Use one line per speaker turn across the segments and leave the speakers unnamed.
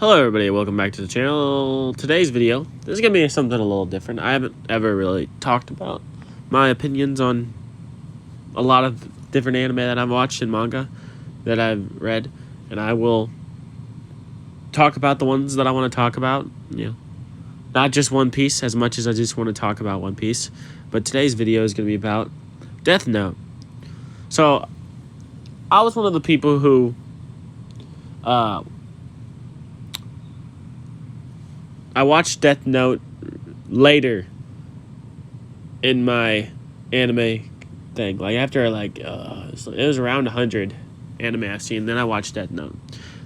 Hello everybody, welcome back to the channel. Today's video, this is going to be something a little different. I haven't ever really talked about my opinions on a lot of different anime that I've watched and manga that I've read. And I will talk about the ones that I want to talk about. Not just One Piece as much as I just want to talk about One Piece. But today's video is going to be about Death Note. So, I was one of the people who I watched Death Note later in my anime thing. Like after it was around 100 anime I've seen, then I watched Death Note.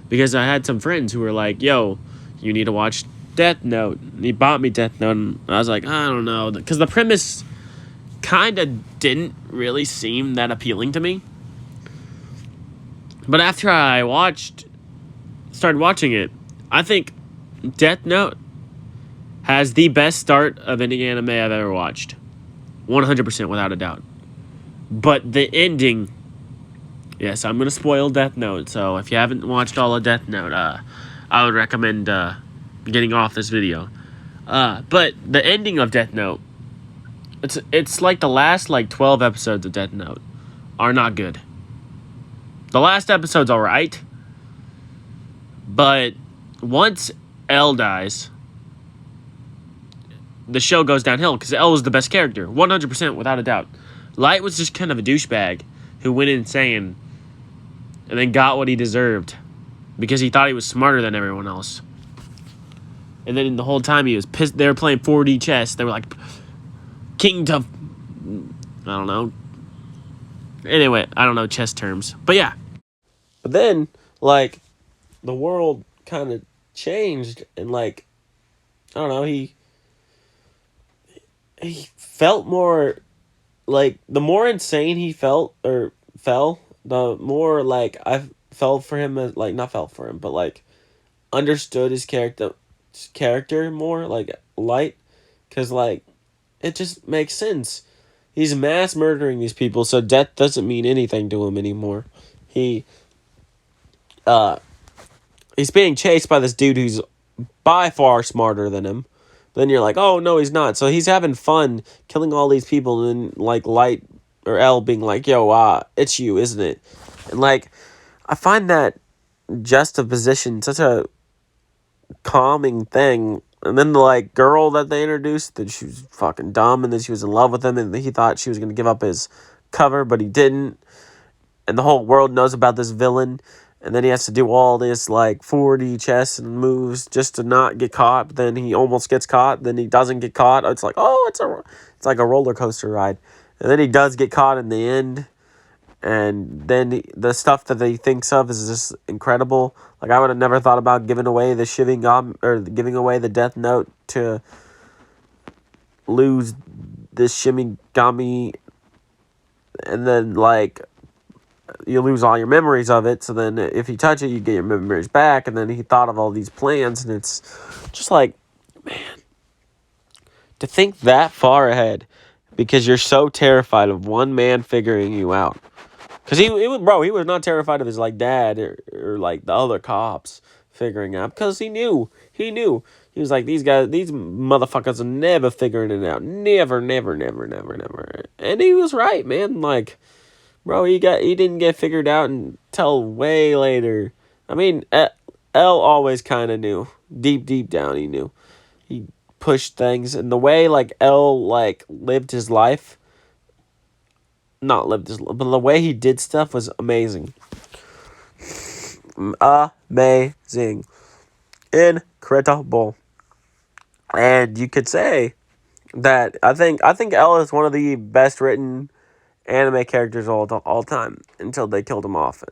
Because I had some friends who were like, yo, you need to watch Death Note. And he bought me Death Note, and I was like, I don't know. Because the premise kind of didn't really seem that appealing to me. But after I started watching it, I think Death Note has the best start of any anime I've ever watched. 100% without a doubt. But the ending... Yes, I'm going to spoil Death Note, so if you haven't watched all of Death Note, I would recommend getting off this video. But the ending of Death Note, it's like the last 12 episodes of Death Note are not good. The last episode's alright, but once L dies, the show goes downhill because L was the best character, 100% without a doubt. Light was just kind of a douchebag who went insane and then got what he deserved because he thought he was smarter than everyone else. And then the whole time he was pissed. They were playing 4D chess. They were like, King to... I don't know. Anyway, I don't know chess terms. But yeah. But then, the world kind of changed and, I don't know, he felt more, the more insane he felt, or fell, the more, I fell for him, as, not fell for him, but, understood his character more, Light, because, it just makes sense. He's mass murdering these people, so death doesn't mean anything to him anymore. He's being chased by this dude who's by far smarter than him. Then you're like, oh, no, he's not. So he's having fun killing all these people, and then, Light or L being like, yo, it's you, isn't it? And, I find that juxtaposition such a calming thing. And then the, girl that they introduced, that she was fucking dumb, and then she was in love with him, and he thought she was going to give up his cover, but he didn't. And the whole world knows about this villain. And then he has to do all this, 4D chess and moves just to not get caught. But then he almost gets caught. Then he doesn't get caught. It's like, oh, it's like a roller coaster ride. And then he does get caught in the end. And then the stuff that he thinks of is just incredible. I would have never thought about giving away the giving away the Death Note to lose this Shimigami. And then, you lose all your memories of it, so then if you touch it, you get your memories back, and then he thought of all these plans, and it's just man, to think that far ahead, because you're so terrified of one man figuring you out. Because he was not terrified of his, dad, or the other cops figuring out, because he knew, he was like, these motherfuckers are never figuring it out, never, and he was right, man, bro, he didn't get figured out until way later. I mean, L always kind of knew. Deep down, he knew. He pushed things. And the way, L, lived his life. Not lived his life, but the way he did stuff was amazing. Amazing. Incredible. And you could say that I think L is one of the best written anime characters all time until they killed him off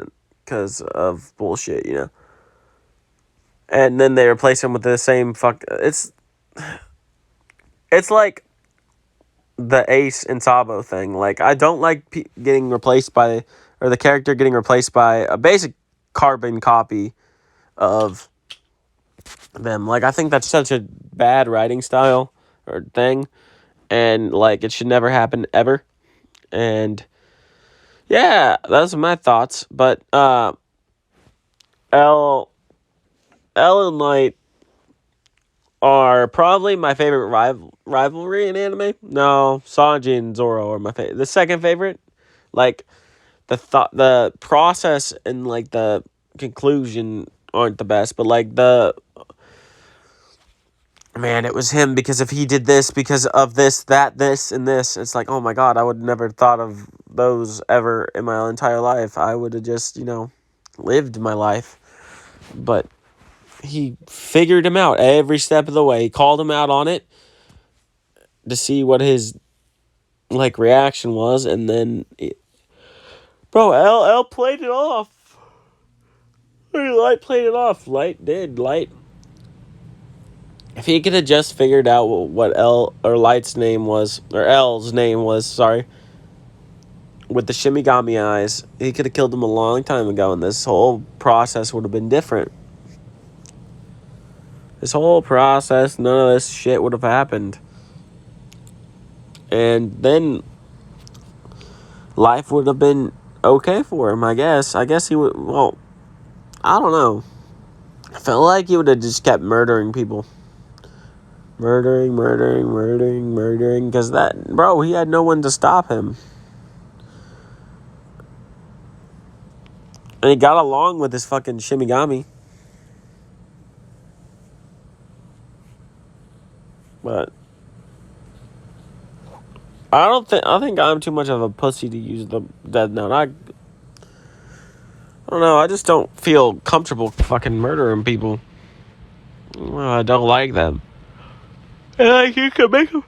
because of bullshit, and then they replace him with the same it's like the Ace and Sabo thing. I don't like getting replaced by, or the character getting replaced by a basic carbon copy of them. I think that's such a bad writing style or thing, and it should never happen ever. And yeah, those are my thoughts. But L L and Light are probably my favorite rivalry in anime. No, Sanji and Zoro are my favorite. The second favorite, like the process and like the conclusion aren't the best, but like the man, it was him because if he did this because of this, that, this, and this, it's like, oh my god, I would never thought of those ever in my entire life. I would have just, lived my life. But he figured him out every step of the way. He called him out on it to see what his reaction was, and then L played it off. Light played it off. Light did. Light. If he could have just figured out what Light's name was, or L's name was, sorry, with the Shimigami eyes, he could have killed him a long time ago, and this whole process would have been different. This whole process, none of this shit would have happened. And then life would have been okay for him, I guess. I guess he would, well, I don't know. I felt like he would have just kept murdering people. Murdering, because he had no one to stop him. And he got along with his fucking Shimigami. But I think I'm too much of a pussy to use the Death Note. I don't know, I just don't feel comfortable fucking murdering people. I don't like them. And like, you can make them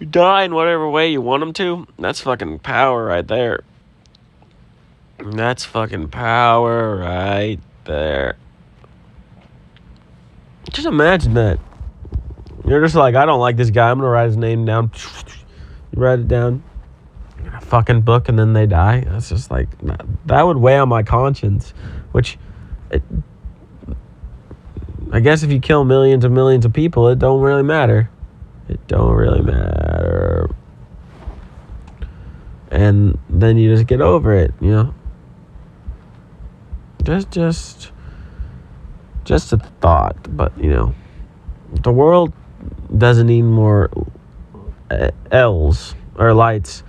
die in whatever way you want them to. That's fucking power right there. That's fucking power right there. Just imagine that. You're just like, I don't like this guy. I'm going to write his name down. You write it down in a fucking book and then they die. That's just like, that would weigh on my conscience. Which, I guess if you kill millions and millions of people, it don't really matter. It don't really matter. And then you just get over it, Just a thought. But, the world doesn't need more L's or lights.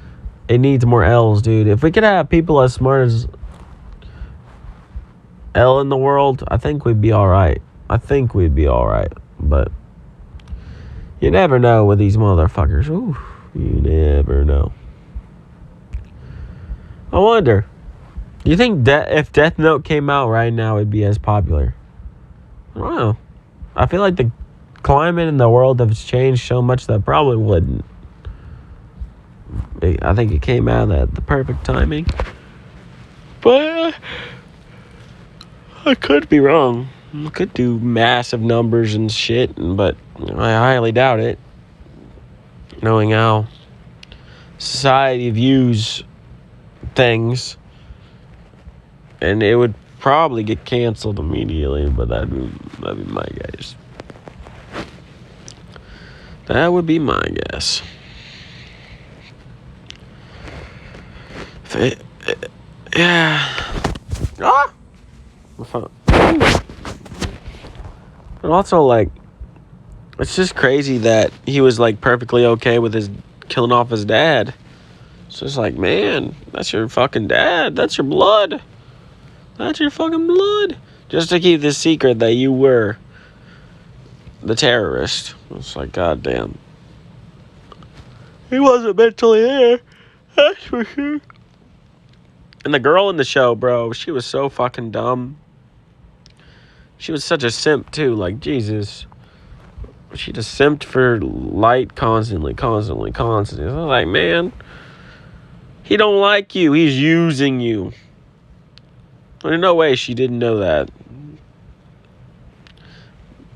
It needs more L's, dude. If we could have people as smart as L in the world, I think we'd be alright. But you never know with these motherfuckers. Ooh, you never know. I wonder, do you think if Death Note came out right now, it'd be as popular? I don't know. I feel like the climate in the world has changed so much that probably wouldn't. I think it came out at the perfect timing. But I could be wrong. I could do massive numbers and shit, but I highly doubt it. Knowing how society views things, and it would probably get canceled immediately, but that'd be my guess. That would be my guess. Yeah. Ah! And also, it's just crazy that he was, perfectly okay with his killing off his dad. It's just like, man, that's your fucking dad. That's your blood. That's your fucking blood. Just to keep this secret that you were the terrorist. It's like, goddamn. He wasn't mentally there. That's for sure. And the girl in the show, bro, she was so fucking dumb. She was such a simp, too. Like, Jesus. She just simped for Light constantly. I was like, man, he don't like you. He's using you. There's no way she didn't know that.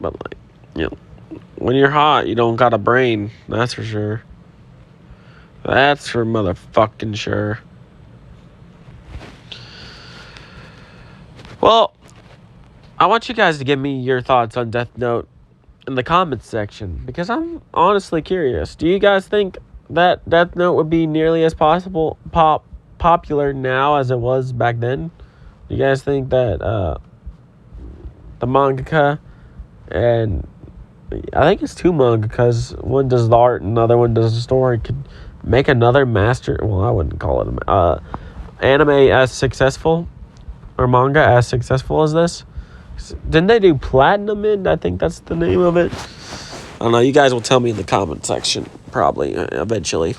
But, when you're hot, you don't got a brain. That's for sure. That's for motherfucking sure. Well, I want you guys to give me your thoughts on Death Note in the comments section, because I'm honestly curious. Do you guys think that Death Note would be nearly as popular now as it was back then? Do you guys think that the the mangaka, and I think it's two mangakas. One does the art, and the other one does the story. Could make another master. Well, I wouldn't call it anime as successful, or manga as successful as this. Didn't they do Platinum End? I think that's the name of it. I don't know. You guys will tell me in the comment section, probably, eventually.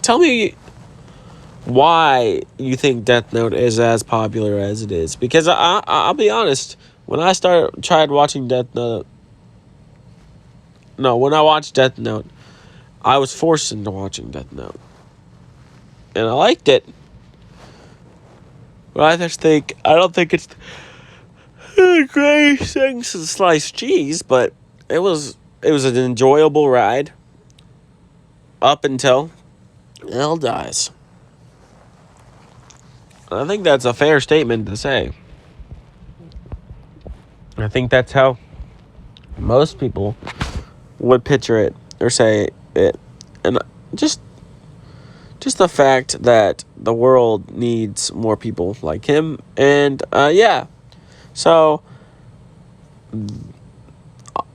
Tell me why you think Death Note is as popular as it is. Because I'll be honest, when I tried watching Death Note... No, when I watched Death Note, I was forced into watching Death Note. And I liked it. But I don't think it's the greatest thing since sliced cheese, but it was an enjoyable ride up until L dies. I think that's a fair statement to say. I think that's how most people would picture it or say it. And just the fact that the world needs more people like him. And yeah. So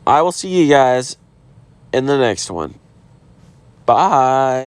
I will see you guys in the next one. Bye.